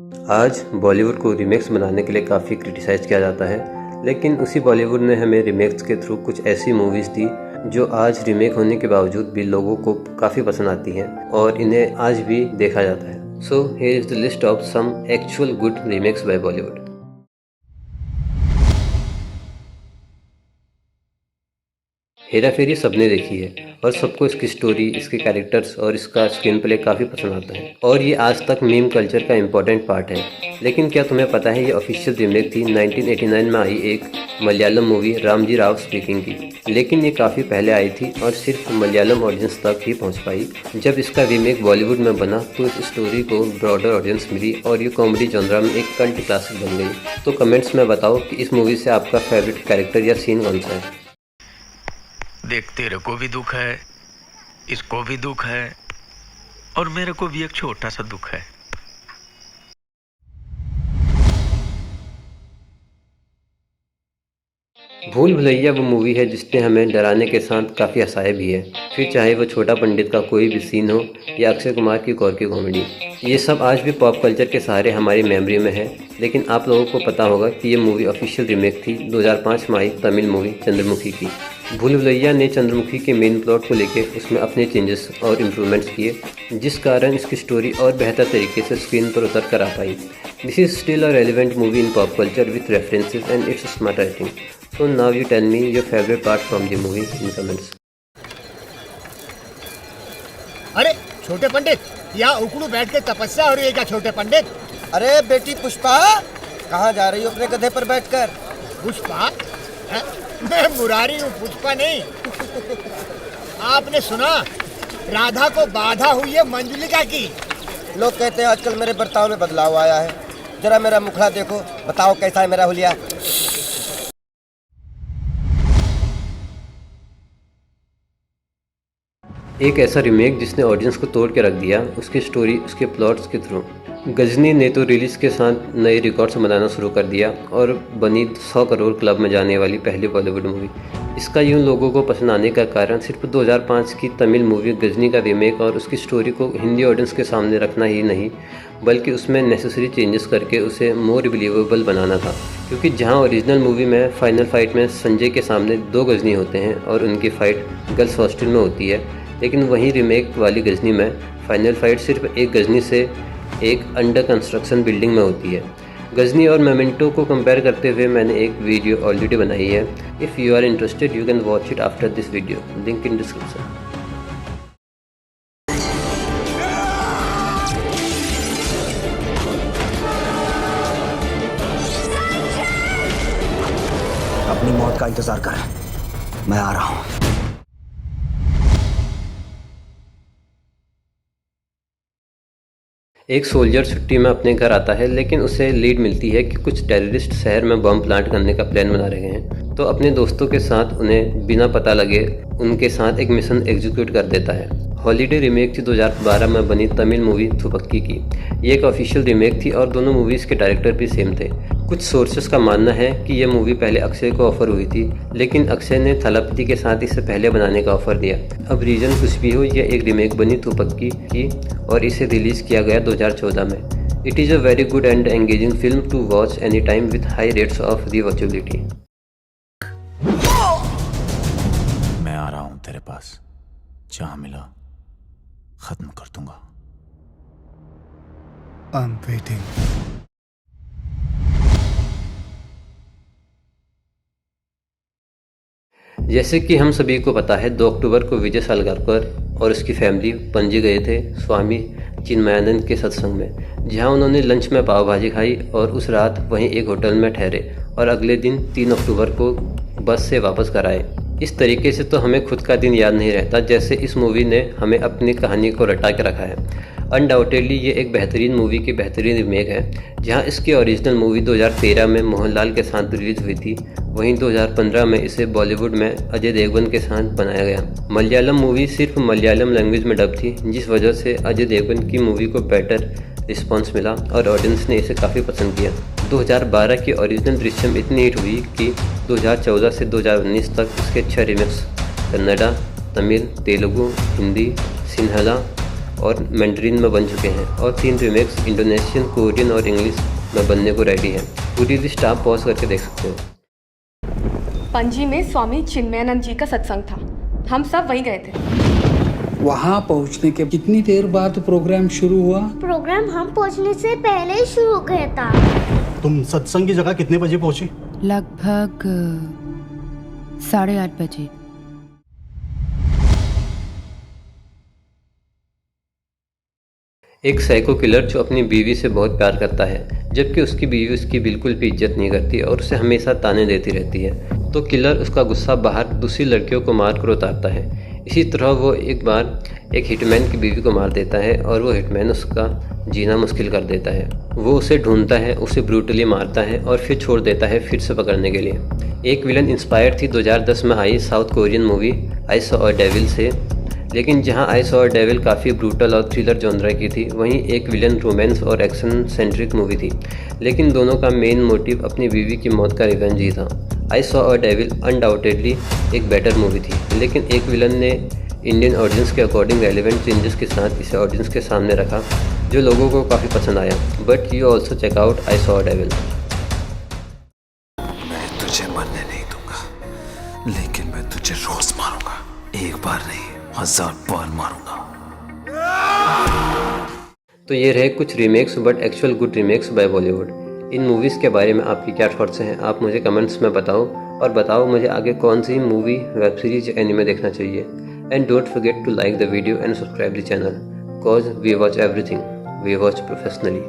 आज बॉलीवुड को रीमेक्स बनाने के लिए काफ़ी क्रिटिसाइज़ किया जाता है, लेकिन उसी बॉलीवुड ने हमें रीमेक्स के थ्रू कुछ ऐसी मूवीज़ दी जो आज रीमेक होने के बावजूद भी लोगों को काफ़ी पसंद आती हैं और इन्हें आज भी देखा जाता है। So here is the list of some actual good remakes by Bollywood. Hera Pheri सबने देखी है और सबको इसकी स्टोरी, इसके कैरेक्टर्स और इसका स्क्रीन प्ले काफ़ी पसंद आता है और ये आज तक मीम कल्चर का इम्पोर्टेंट पार्ट है। लेकिन क्या तुम्हें पता है ये ऑफिशियल रीमेक थी 1989 में आई एक मलयालम मूवी रामजी राव स्पीकिंग की। लेकिन ये काफ़ी पहले आई थी और सिर्फ मलयालम ऑडियंस तक ही पहुंच पाई। जब इसका रीमेक बॉलीवुड में बना तो इस स्टोरी को ब्रॉडर ऑडियंस मिली और ये कॉमेडी जॉनरा में एक कल्ट क्लासिक बन गई। तो कमेंट्स में बताओ कि इस मूवी से आपका फेवरेट कैरेक्टर या सीन कौन सा है। देख, तेरे को भी दुख है, इसको भी दुख है और मेरे को भी एक छोटा सा दुख है। भूल भुलैया वो मूवी है जिसने हमें डराने के साथ काफ़ी हंसाया भी है, फिर चाहे वो छोटा पंडित का कोई भी सीन हो या अक्षय कुमार की कौर की कॉमेडी। ये सब आज भी पॉप कल्चर के सहारे हमारी मेमोरी में है। लेकिन आप लोगों को पता होगा कि ये मूवी ऑफिशियल रीमेक थी 2005 में आई तमिल मूवी चंद्रमुखी की। भूल भुलैया ने चंद्रमुखी के मेन प्लॉट को लेकर उसमें अपने चेंजेस और इम्प्रूवमेंट्स किए, जिस कारण इसकी स्टोरी और बेहतर तरीके से स्क्रीन पर उतर कर आ पाई। This is still a relevant movie in pop culture with references and it's smart writing. So now you tell me your favorite part from the movie in comments. अरे छोटे पंडित, यहाँ उकड़ू बैठ के तपस्या हो रही है क्या छोटे पंडित? अरे बेटी पुष्पा, कहाँ जा रही हो अपने गधे पर बैठकर? पुष्पा? मैं मुरारी हूँ, पुष्पा नहीं। आपने सुना राधा को बाधा हुई है मंजुलिका की। लोग कहते हैं आजकल मेरे बर्ताव में बदलाव आया है। जरा मेरा मुखड़ा देखो, बताओ कैसा है मेरा हुलिया। एक ऐसा रीमेक जिसने ऑडियंस को तोड़ के रख दिया, उसकी स्टोरी, उसके प्लॉट्स के थ्रू। गजनी ने तो रिलीज़ के साथ नए रिकॉर्ड्स बनाना शुरू कर दिया और बनी 100 करोड़ क्लब में जाने वाली पहली बॉलीवुड मूवी। इसका यूं लोगों को पसंद आने का कारण सिर्फ 2005 की तमिल मूवी गजनी का रीमेक और उसकी स्टोरी को हिंदी ऑडियंस के सामने रखना ही नहीं, बल्कि उसमें नेसेसरी चेंजेस करके उसे मोर बिलीवेबल बनाना था। क्योंकि जहां ओरिजिनल मूवी में फाइनल फाइट में संजय के सामने 2 गजनी होते हैं और उनकी फ़ाइट गर्ल्स हॉस्टल में होती है, लेकिन वहीं रीमेक वाली गजनी में फाइनल फाइट सिर्फ एक गजनी से एक अंडर कंस्ट्रक्शन बिल्डिंग में होती है। गजनी और मेमेंटो को कंपेयर करते हुए मैंने एक वीडियो ऑलरेडी बनाई है। If you are interested you can watch it after this video, link in description. अपनी मौत का इंतजार कर, मैं आ रहा हूं। एक सोल्जर छुट्टी में अपने घर आता है, लेकिन उसे लीड मिलती है कि कुछ टेररिस्ट शहर में बम प्लांट करने का प्लान बना रहे हैं। तो अपने दोस्तों के साथ उन्हें बिना पता लगे उनके साथ एक मिशन एग्जीक्यूट कर देता है। हॉलीडे रीमेक थी 2012 में बनी तमिल मूवी थुपक्की की। ये एक ऑफिशियल रीमेक थी और दोनों मूवीज़ के डायरेक्टर भी सेम थे। कुछ सोर्सेस का मानना है कि यह मूवी पहले अक्षय को ऑफर हुई थी, लेकिन अक्षय ने थलापति के साथ इसे पहले बनाने का ऑफर दिया। अब रीजन कुछ भी हो, यह एक रीमेक बनी थुपक्की की और इसे रिलीज़ किया गया 2014 में। It is a very good and engaging film to watch any time with high rates of rewatchability. मैं आ रहा हूं तेरे पास, जहां मिला खत्म कर दूंगा। I'm waiting. जैसे कि हम सभी को पता है 2 अक्टूबर को विजय सालगारकर और उसकी फैमिली पणजी गए थे स्वामी चिन्मयानंद के सत्संग में, जहां उन्होंने लंच में पाव भाजी खाई और उस रात वहीं एक होटल में ठहरे और अगले दिन 3 अक्टूबर को बस से वापस कर आए। इस तरीके से तो हमें खुद का दिन याद नहीं रहता, जैसे इस मूवी ने हमें अपनी कहानी को रटा के रखा है। अनडाउटेडली ये एक बेहतरीन मूवी की बेहतरीन रीमेक है। जहां इसकी ओरिजिनल मूवी 2013 में मोहनलाल के साथ रिलीज हुई थी, वहीं 2015 में इसे बॉलीवुड में अजय देवगन के साथ बनाया गया। मलयालम मूवी सिर्फ मलयालम लैंग्वेज में डब थी, जिस वजह से अजय देवगन की मूवी को बेटर रिस्पॉन्स मिला और ऑडियंस ने इसे काफ़ी पसंद किया। 2012 की ओरिजिनल दृश्यम इतनी हिट हुई कि 2014 से 2019 तक इसके 6 रीमेक्स कन्नड़ा, तमिल, तेलुगु, हिंदी, सिन्हाला और मैंड्रीन में बन चुके हैं और 3 रीमेक्स इंडोनेशियन, कोरियन और इंग्लिश में बनने को रेडी है। पूरी लिस्ट आप पॉज करके देख सकते हो। पणजी में स्वामी चिन्मयानंद जी का सत्संग था, हम सब वहीं गए थे। वहाँ पहुँचने के कितनी देर बाद प्रोग्राम शुरू हुआ? प्रोग्राम हम पहुँचने से पहले ही शुरू हो गया था। तुम सत्संग की जगह कितने बजे पहुंची? लगभग 8:30 बजे। एक साइको किलर जो अपनी बीवी से बहुत प्यार करता है, जबकि उसकी बीवी उसकी बिल्कुल भी इज्जत नहीं करती और उसे हमेशा ताने देती रहती है। तो किलर उसका गुस्सा बाहर दूसरी लड़कियों को मार कर उतारता है। इसी तरह वो एक बार एक हिटमैन की बीवी को मार देता है और वो हिटमैन उसका जीना मुश्किल कर देता है। वो उसे ढूंढता है, उसे ब्रूटली मारता है और फिर छोड़ देता है फिर से पकड़ने के लिए। एक विलन इंस्पायर थी 2010 में आई South Korean movie I saw a devil से, लेकिन जहां आई सॉ अ डेविल काफ़ी ब्रूटल और थ्रिलर जॉनरा की थी, वहीं एक विलन रोमांस और एक्शन सेंट्रिक मूवी थी, लेकिन दोनों का मेन मोटिव अपनी बीवी की मौत का रिवेंज ही था। आई सॉ अ डेविल अनडाउटेडली एक बेटर मूवी थी, लेकिन एक विलन ने इंडियन ऑडियंस के अकॉर्डिंग रेलिवेंट चेंजेस के साथ इसे ऑडियंस के सामने रखा, जो लोगों को काफ़ी पसंद आया। But you also check out I saw a devil. मैं तुझे मरने नहीं दूंगा, लेकिन मैं तुझे रोज मारूंगा। एक बार नहीं, 1000 बार मारूंगा। तो ये रहे कुछ remakes but actual good remakes by Bollywood. इन मूवीज़ के बारे में आपकी क्या थॉट्स हैं, आप मुझे कमेंट्स में बताओ, और बताओ मुझे आगे कौन सी मूवी, वेब सीरीज, एनिमे देखना चाहिए। And don't forget to like the video and subscribe the channel, cause we watch everything, we watch professionally.